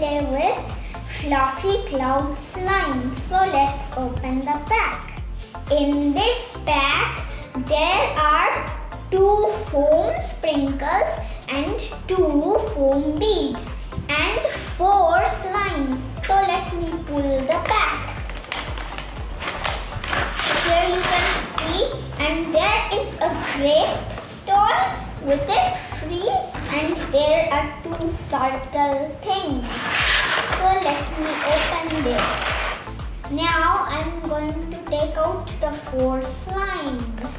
play with fluffy cloud slime. So let's open the pack. In this pack, there are 2 foam sprinkles and 2 foam beads and 4 slimes. So let me pull the pack. Here you can see, and there is a grape store with it free, and there are 2 circle things. So let me open this. Now I'm going to take out the 4 slimes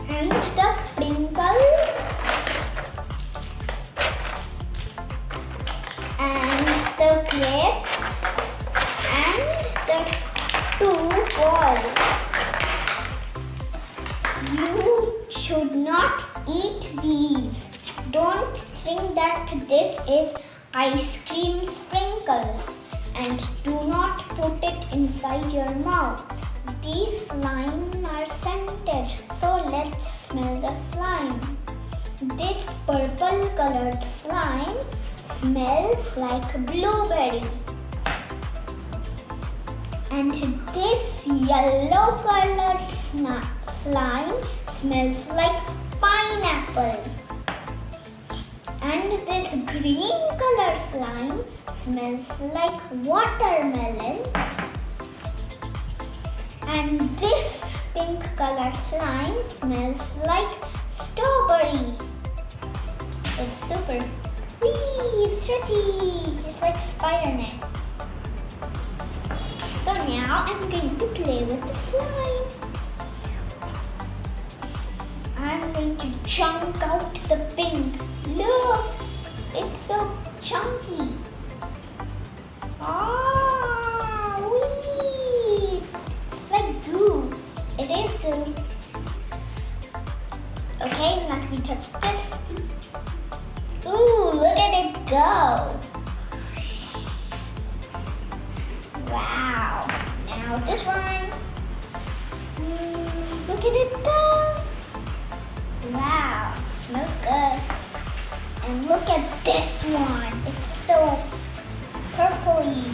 and the sprinkles and the grapes and the 2 balls. You should not eat these. Don't think that this is ice cream sprinkles, and do not put it inside your mouth. These slime are scented, so let's smell the slime. This purple colored slime smells like blueberry. And this yellow colored slime smells like pineapple. And this green colored slime smells like watermelon. And this pink colored slime smells like strawberry. It's super stretchy. It's like Spider-Man. So now I'm going to play with the slime. I'm going to chunk out the pink. Look, it's so chunky. Ah, wee! It's like goo. It is goo. Okay, let me touch this. Ooh, look at it go. Wow. Now this one. Look at it go. Wow, smells good. And look at this one. It's so purpley.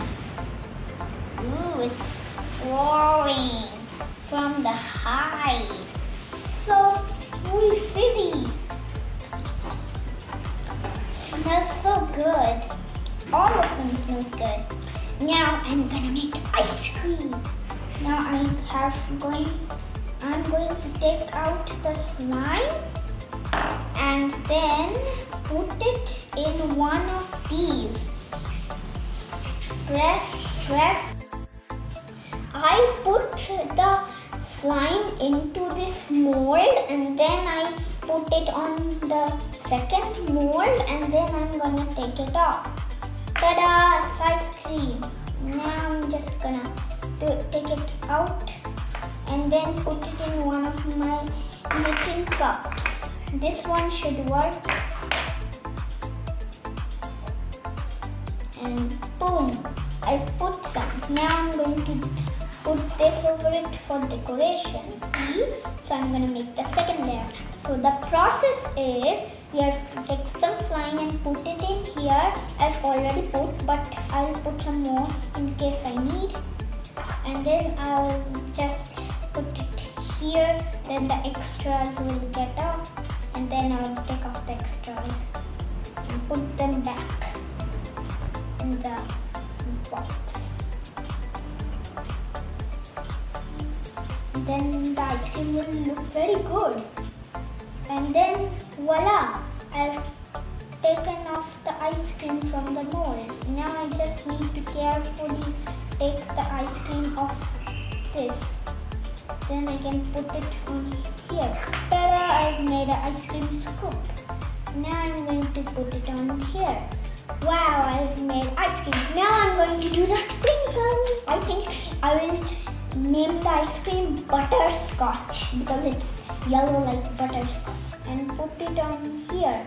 Ooh, it's flowing from the hide. So fizzy. Smells so good. All of them smell good. Now I'm gonna make ice cream. Now I'm going to take out the slime and then put it in one of these. Press. I put the slime into this mold and then I put it on the second mold and then I'm gonna take it off. Ta-da! It's ice cream. Now I'm just gonna take it out and then put it in one of my knitting cups. This one should work. And boom! I've put some. Now I'm going to put this over it for decoration. See? So I'm going to make the second layer. So the process is, you have to take some slime and put it in here. I've already put, but I'll put some more in case I need. And then I'll just put it here. Then the extras will get off. And then I'll take off the extras and put them back in the box. Then the ice cream will look very good. And then voila! I've taken off the ice cream from the mold. Now I just need to carefully take the ice cream off this. Then I can put it on here. Ta-da! I've made an ice cream scoop. Now I'm going to put it on here. Wow, I've made ice cream. Now I'm going to do the sprinkles. I think I will name the ice cream butterscotch because it's yellow like butterscotch. And put it on here.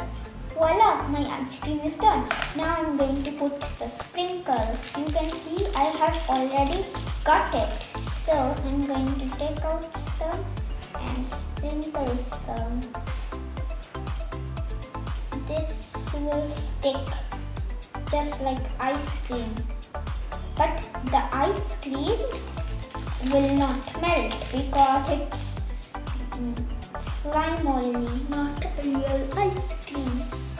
Voila, my ice cream is done. Now I'm going to put the sprinkles. You can see I have already cut it. So I'm going to take out some and sprinkle some. This will stick just like ice cream. But the ice cream will not melt because it's slime only, not real ice cream.